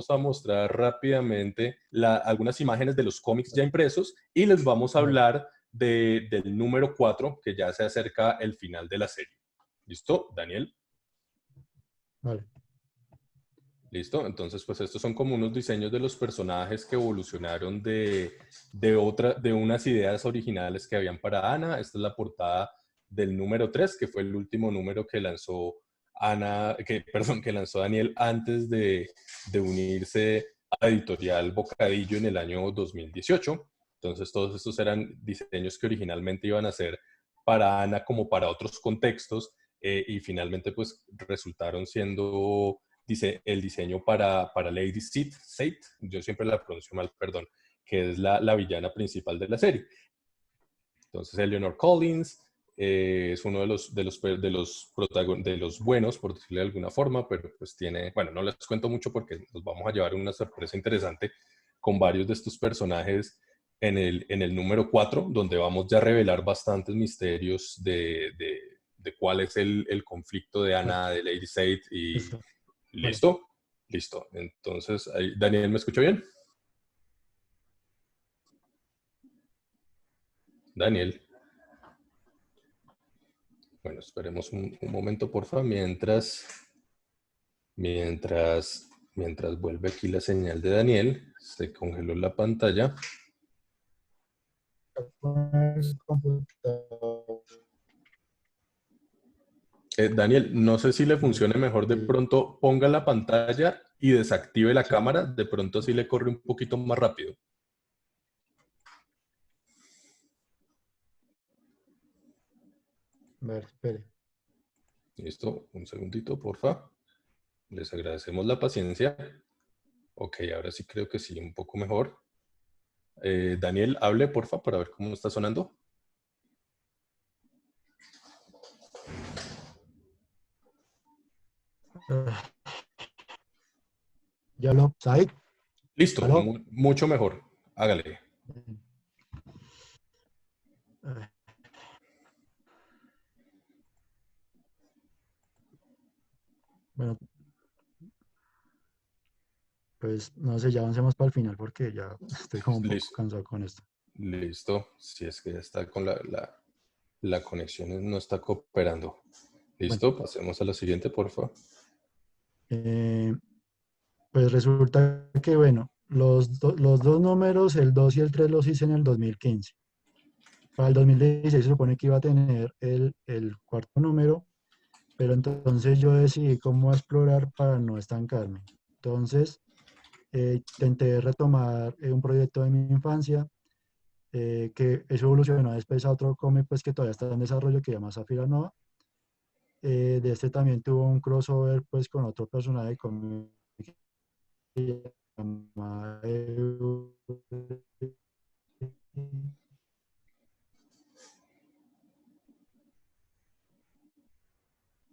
a mostrar rápidamente algunas imágenes de los cómics ya impresos y les vamos a Vale, hablar del número 4 que ya se acerca el final de la serie. ¿Listo, Daniel? vale. ¿Listo? Entonces, pues estos son como unos diseños de los personajes que evolucionaron de unas ideas originales que habían para Ana. Esta es la portada del número 3, que fue el último número que lanzó que lanzó Daniel antes de unirse a Editorial Bocadillo en el año 2018. Entonces todos estos eran diseños que originalmente iban a ser para Ana como para otros contextos, y finalmente pues resultaron siendo el diseño para Lady Sith, yo siempre la pronuncio mal, perdón, que es la villana principal de la serie. Entonces Eleanor Collins es uno de los buenos, por decirlo de alguna forma, pero pues tiene, bueno, no les cuento mucho porque nos vamos a llevar una sorpresa interesante con varios de estos personajes en el número 4, donde vamos ya a revelar bastantes misterios de cuál es el conflicto de Vale, Ana, de Lady Sade y listo. Vale. listo, listo. Entonces, Daniel, ¿me escuchó bien? Daniel. Bueno, esperemos un momento, porfa, mientras vuelve aquí la señal de Daniel. Se congeló la pantalla. Daniel, no sé si le funcione mejor de pronto, ponga la pantalla y desactive la Sí. cámara, de pronto así le corre un poquito más rápido. A ver, espere. Listo, un segundito, porfa. Les agradecemos la paciencia. Ok, ahora sí creo que sí, un poco mejor. Daniel, hable, porfa, para ver cómo está sonando. Ah, ¿ya lo? ¿Said? Listo, ¿Aló? mucho mejor. Hágale. Ah, bueno, pues no sé, ya avancemos para el final porque ya estoy como un poco Listo. cansado con esto. Listo. Si es que ya está con la conexión, no está cooperando. Bueno, Listo, pasemos a la siguiente, porfa. eh, pues resulta que, bueno, los dos números, el 2 y el 3 los hice en el 2015. Para el 2016 se supone que iba a tener el cuarto número, pero entonces yo decidí cómo explorar para no estancarme. Entonces, intenté retomar un proyecto de mi infancia, que eso evolucionó después a otro cómic pues, que todavía está en desarrollo, que se llama Zafira Nova. De este también tuvo un crossover pues, con otro personaje de cómic que se llama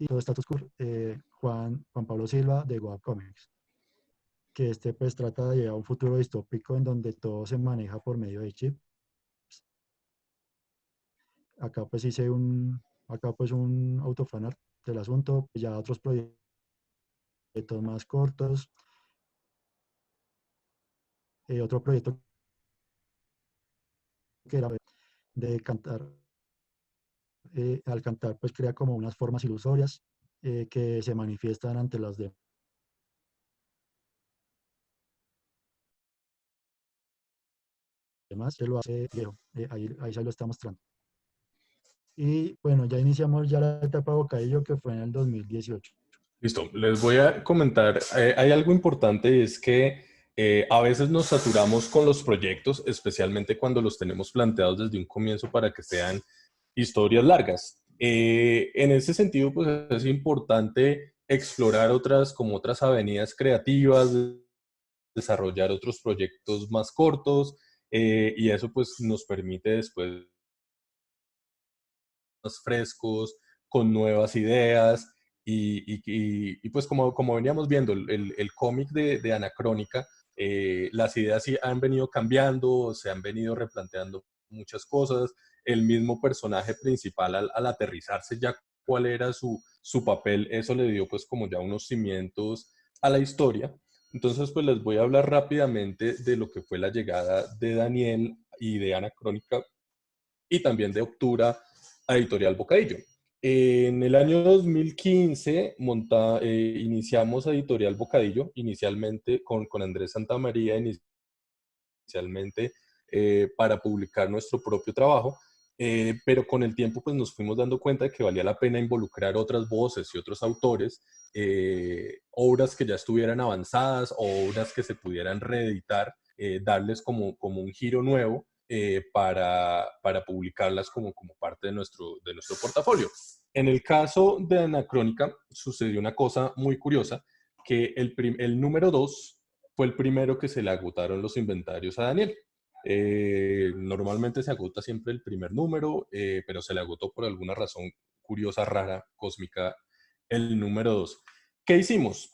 y todo Status Quo, Juan Pablo Silva de Goa Comics, que este pues trata de llevar a un futuro distópico en donde todo se maneja por medio de chip. Acá pues acá pues un autofanart del asunto, ya otros proyectos más cortos, otro proyecto que era de cantar, al cantar pues crea como unas formas ilusorias que se manifiestan ante los demás, él lo hace viejo, ahí se lo está mostrando. Y bueno, ya iniciamos ya la etapa de Bocadillo que fue en el 2018. Listo, les voy a comentar, hay algo importante, es que a veces nos saturamos con los proyectos, especialmente cuando los tenemos planteados desde un comienzo para que sean historias largas. En ese sentido, pues es importante explorar como otras avenidas creativas, desarrollar otros proyectos más cortos, y eso pues nos permite después más frescos, con nuevas ideas. Y pues como veníamos viendo, el cómic de Anacrónica, las ideas sí han venido cambiando, se han venido replanteando muchas cosas. El mismo personaje principal al aterrizarse ya cuál era su papel, eso le dio pues como ya unos cimientos a la historia. Entonces pues les voy a hablar rápidamente de lo que fue la llegada de Daniel y de Anacrónica y también de Octura a Editorial Bocadillo. En el año 2015 iniciamos Editorial Bocadillo, inicialmente con Andrés Santamaría, inicialmente para publicar nuestro propio trabajo, pero con el tiempo pues nos fuimos dando cuenta de que valía la pena involucrar otras voces y otros autores, obras que ya estuvieran avanzadas o obras que se pudieran reeditar, darles como un giro nuevo. para publicarlas como parte de nuestro portafolio. En el caso de Anacrónica sucedió una cosa muy curiosa, que el número 2 fue el primero que se le agotaron los inventarios a Daniel. Normalmente se agota siempre el primer número, pero se le agotó por alguna razón curiosa, rara, cósmica, el número 2. ¿Qué hicimos?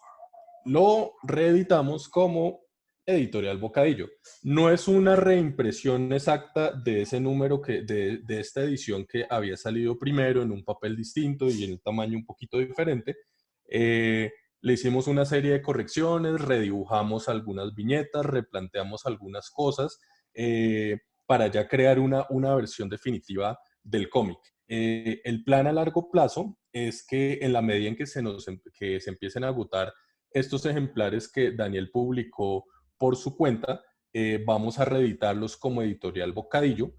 Lo reeditamos como Editorial Bocadillo. No es una reimpresión exacta de ese número de esta edición que había salido primero en un papel distinto y en un tamaño un poquito diferente. Le hicimos una serie de correcciones, redibujamos algunas viñetas, replanteamos algunas cosas para ya crear una versión definitiva del cómic. El plan a largo plazo es que en la medida en que se empiecen a agotar estos ejemplares que Daniel publicó por su cuenta, vamos a reeditarlos como Editorial Bocadillo,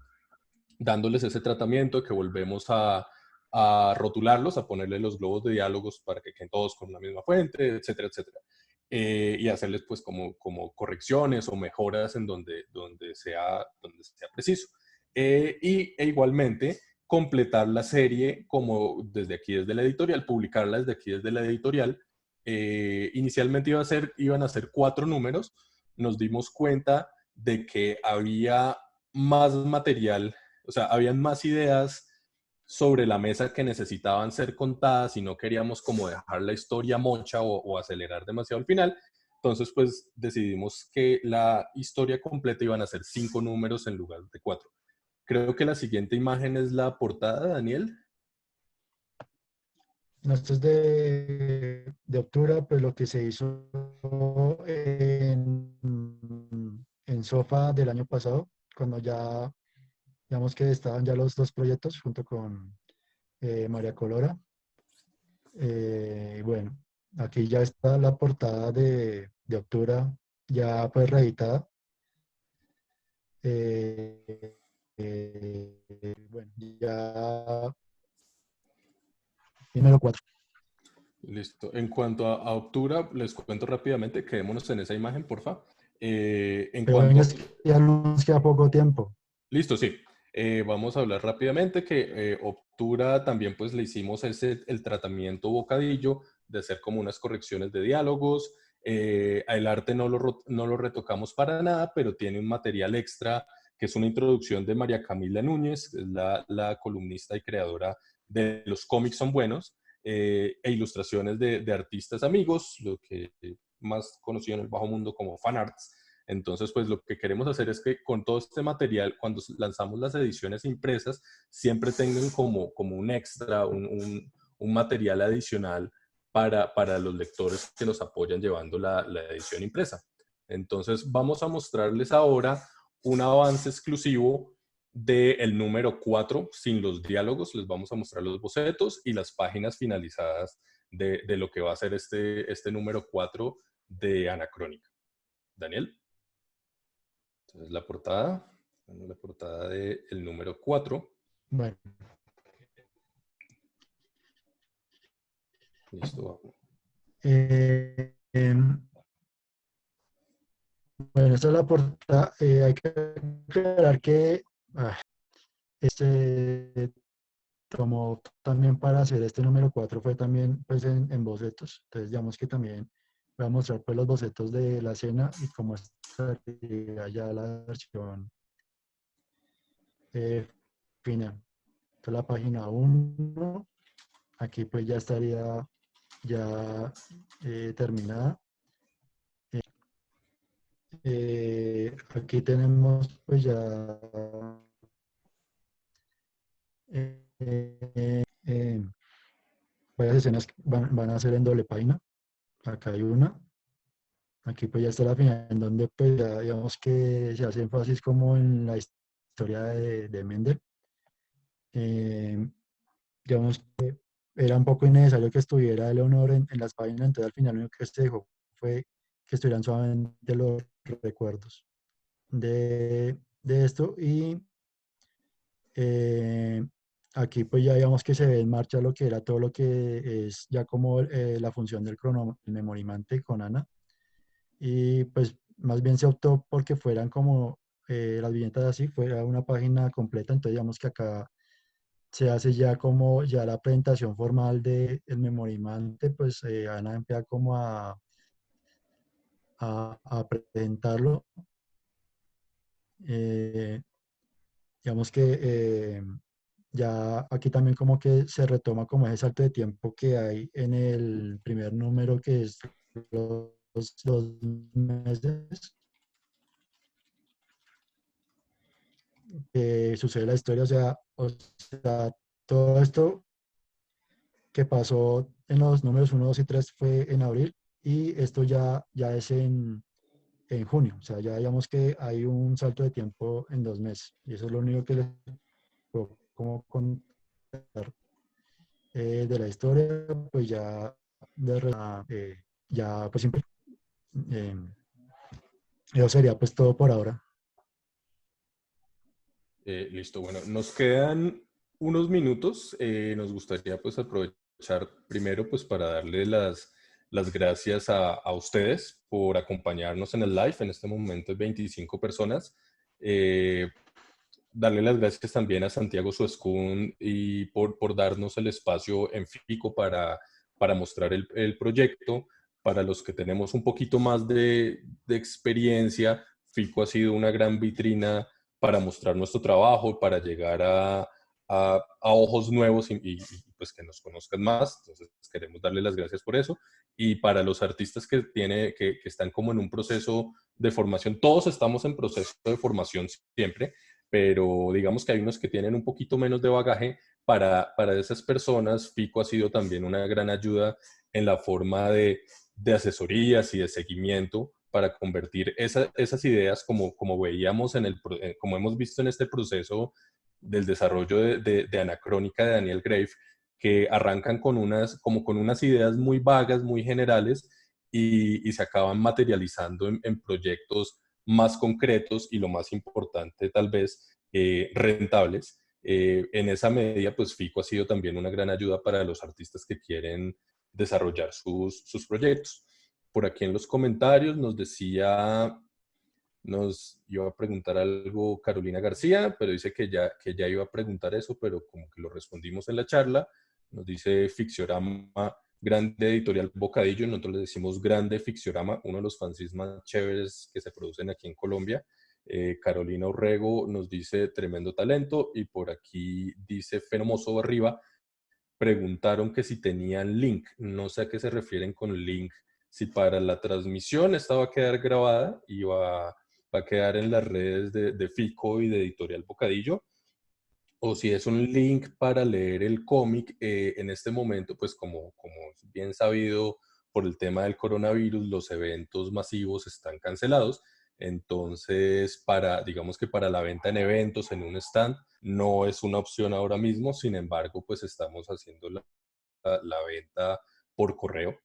dándoles ese tratamiento que volvemos a rotularlos, a ponerle los globos de diálogos para que queden todos con la misma fuente, etcétera, etcétera. Y hacerles pues como correcciones o mejoras en donde sea preciso. E igualmente completar la serie como desde aquí, desde la editorial, publicarla desde aquí, desde la editorial. Inicialmente iban a ser 4 números. Nos dimos cuenta de que había más material, o sea, habían más ideas sobre la mesa que necesitaban ser contadas y no queríamos como dejar la historia mocha o acelerar demasiado el final. Entonces, pues decidimos que la historia completa iban a ser 5 números en lugar de 4. Creo que la siguiente imagen es la portada, Daniel. No, esto es de octubre, pues lo que se hizo en SOFA del año pasado, cuando ya, digamos que estaban ya los dos proyectos junto con María Colora. Bueno, aquí ya está la portada de octubre, ya pues reeditada. Eh, bueno, ya número 4. Listo. En cuanto a Optura, les cuento rápidamente, quedémonos en esa imagen, porfa. En Pero venga, cuanto es que ya nos queda poco tiempo. Listo, sí. Vamos a hablar rápidamente que Optura también pues le hicimos el tratamiento bocadillo de hacer como unas correcciones de diálogos. El arte no lo retocamos para nada, pero tiene un material extra que es una introducción de María Camila Núñez, que es la columnista y creadora de Los cómics son buenos, e ilustraciones de artistas amigos, lo que más conocido en el bajo mundo como fanarts. Entonces, pues lo que queremos hacer es que con todo este material, cuando lanzamos las ediciones impresas, siempre tengan como un extra, un material adicional para los lectores que nos apoyan llevando la edición impresa. Entonces, vamos a mostrarles ahora un avance exclusivo del número 4 sin los diálogos. Les vamos a mostrar los bocetos y las páginas finalizadas de lo que va a ser este número 4 de Anacrónica. Daniel. Entonces la portada del número 4. Bueno, Listo. eh, em, bueno, esta es la portada. Hay que aclarar que este tomó también para hacer este número 4 fue también pues en bocetos. Entonces, digamos que también voy a mostrar pues los bocetos de la escena y cómo estaría ya la versión eh, final. Esta es la página 1. Aquí pues ya estaría ya terminada. Aquí tenemos pues ya eh, varias escenas que van a ser en doble página. Acá hay una. Aquí pues ya está la final, en donde pues ya digamos que se hace énfasis como en la historia de Mendel. Eh, digamos que era un poco innecesario que estuviera Eleonor en las páginas, entonces al final lo único que se dejó fue que estuvieran suavemente los recuerdos de esto y eh, aquí pues ya digamos que se ve en marcha lo que era todo lo que es ya como la función del el memorimante con Ana y pues más bien se optó porque fueran como las viñetas así, fuera una página completa. Entonces digamos que acá se hace ya como ya la presentación formal del memorimante, pues Ana empieza como a presentarlo. Eh, digamos que ya aquí también como que se retoma como ese salto de tiempo que hay en el primer número, que es los 2 meses que sucede la historia. O sea, todo esto que pasó en los números 1, 2 y 3 fue en abril, y esto ya es en junio. O sea, ya digamos que hay un salto de tiempo en 2 meses, y eso es lo único que les puedo como contar de la historia. Pues ya, ya pues siempre, eh, eso sería pues todo por ahora. Listo, bueno, nos quedan unos minutos. Nos gustaría pues aprovechar primero pues para darle las gracias a ustedes por acompañarnos en el live. En este momento hay 25 personas. Eh, Darle las gracias también a Santiago Suescún y por darnos el espacio en FICO para mostrar el proyecto. Para los que tenemos un poquito más de experiencia, FICO ha sido una gran vitrina para mostrar nuestro trabajo, para llegar a ojos nuevos pues que nos conozcan más. Entonces queremos darle las gracias por eso. Y para los artistas que están como en un proceso de formación, todos estamos en proceso de formación siempre, pero digamos que hay unos que tienen un poquito menos de bagaje. Para esas personas, FICO ha sido también una gran ayuda en la forma de asesorías y de seguimiento para convertir esas ideas, como veíamos como hemos visto en este proceso del desarrollo de Anacrónica de Daniel Graeve, que arrancan como con unas ideas muy vagas, muy generales, y se acaban materializando en proyectos más concretos y, lo más importante tal vez, rentables. En esa medida, pues FICO ha sido también una gran ayuda para los artistas que quieren desarrollar sus proyectos. Por aquí en los comentarios nos iba a preguntar algo Carolina García, pero dice que ya iba a preguntar eso, pero como que lo respondimos en la charla. Nos dice Ficciorama, grande editorial Bocadillo. Nosotros le decimos grande Ficciorama, uno de los fanzines más chéveres que se producen aquí en Colombia. Carolina Orrego nos dice tremendo talento, y por aquí dice Fenomoso arriba, preguntaron que si tenían link. No sé a qué se refieren con link. Si para la transmisión esta va a quedar grabada y va a quedar en las redes de FICO y de Editorial Bocadillo, o si es un link para leer el cómic. En este momento, pues como es bien sabido, por el tema del coronavirus, los eventos masivos están cancelados. Entonces, digamos que para la venta en eventos, en un stand, no es una opción ahora mismo. Sin embargo, pues estamos haciendo la venta por correo.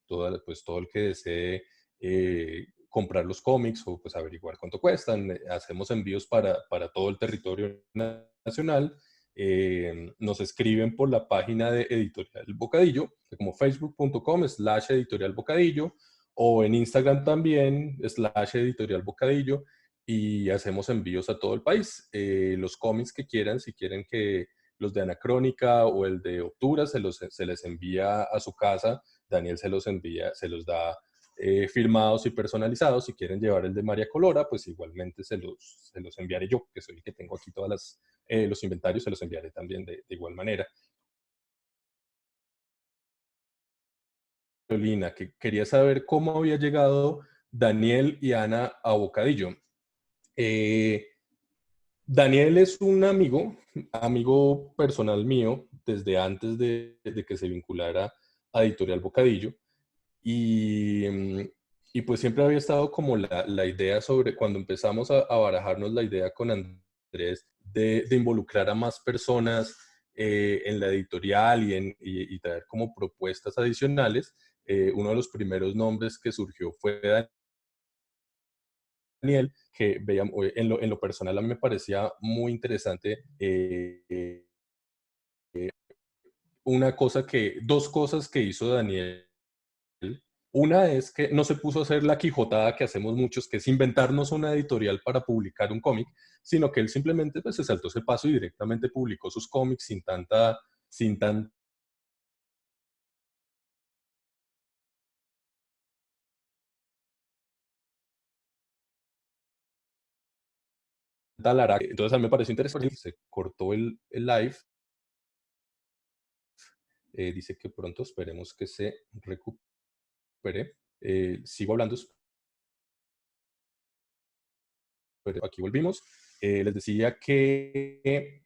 Pues todo el que desee comprar los cómics o pues averiguar cuánto cuestan, hacemos envíos para todo el territorio nacional. Nos escriben por la página de Editorial Bocadillo, como facebook.com/Editorial Bocadillo, o en Instagram también, /Editorial Bocadillo, y hacemos envíos a todo el país. Los cómics que quieran, si quieren que los de Anacrónica o el de Octubre se les envía a su casa. Daniel se los envía, se los da firmados y personalizados. Si quieren llevar el de María Colora, pues igualmente se los enviaré yo, que soy el que tengo aquí los inventarios. Se los enviaré también de igual manera. Carolina, que quería saber cómo había llegado Daniel y Ana a Bocadillo. Eh, Daniel es un amigo personal mío desde antes de que se vinculara a Editorial Bocadillo. Y, y pues siempre había estado como la idea sobre, cuando empezamos a barajarnos la idea con Andrés, de involucrar a más personas en la editorial y traer como propuestas adicionales. Uno de los primeros nombres que surgió fue Daniel, que veíamos, en lo personal a mí me parecía muy interesante. Dos cosas que hizo Daniel Una es que no se puso a hacer la quijotada que hacemos muchos, que es inventarnos una editorial para publicar un cómic, sino que él simplemente pues, se saltó ese paso y directamente publicó sus cómics sin tanta laraca. Entonces a mí me pareció interesante, se cortó el live, dice que pronto esperemos que se recupere. Sigo hablando, pero aquí volvimos. Les decía que,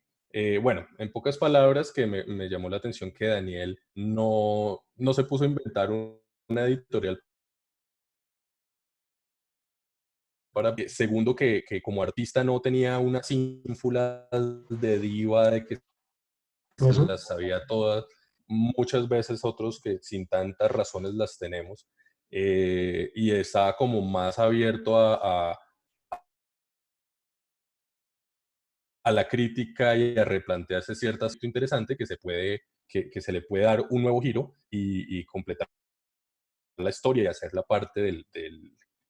bueno, en pocas palabras, que me llamó la atención que Daniel no se puso a inventar una editorial para... Segundo, que como artista no tenía unas ínfulas de diva, de que se Eso, las sabía todas. Muchas veces otros que sin tantas razones las tenemos. Y estaba como más abierto a la crítica y a replantearse ciertas cosas interesantes que se le puede dar un nuevo giro y completar la historia y hacerla parte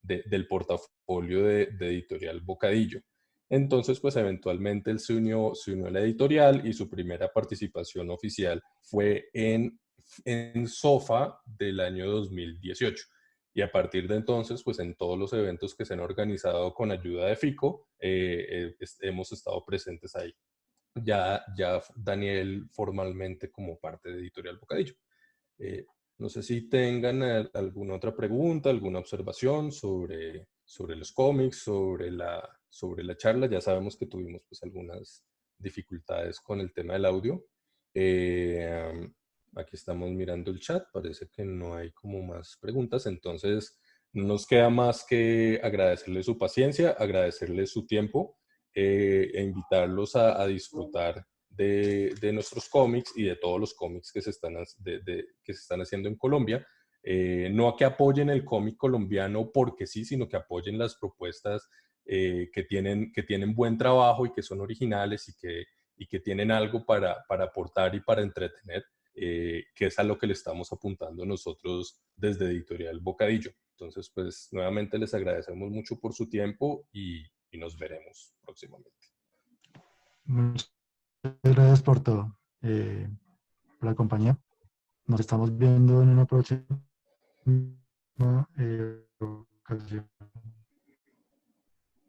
del portafolio de Editorial Bocadillo. Entonces, pues eventualmente él se unió a la editorial y su primera participación oficial fue en SOFA del año 2018. Y a partir de entonces, pues en todos los eventos que se han organizado con ayuda de FICO, hemos estado presentes ahí. Ya Daniel formalmente como parte de Editorial Bocadillo. Eh, no sé si tengan alguna otra pregunta, alguna observación sobre los cómics, sobre la charla. Ya sabemos que tuvimos pues algunas dificultades con el tema del audio. Eh, Aquí estamos mirando el chat, parece que no hay como más preguntas, entonces no nos queda más que agradecerle su paciencia, agradecerle su tiempo e invitarlos a disfrutar de nuestros cómics y de todos los cómics que que se están haciendo en Colombia. No a que apoyen el cómic colombiano porque sí, sino que apoyen las propuestas que tienen buen trabajo y que son originales y que tienen algo para aportar y para entretener, que es a lo que le estamos apuntando nosotros desde Editorial Bocadillo. Entonces, pues nuevamente les agradecemos mucho por su tiempo y nos veremos próximamente. muchas gracias por todo, por la compañía. Nos estamos viendo en una próxima ocasión.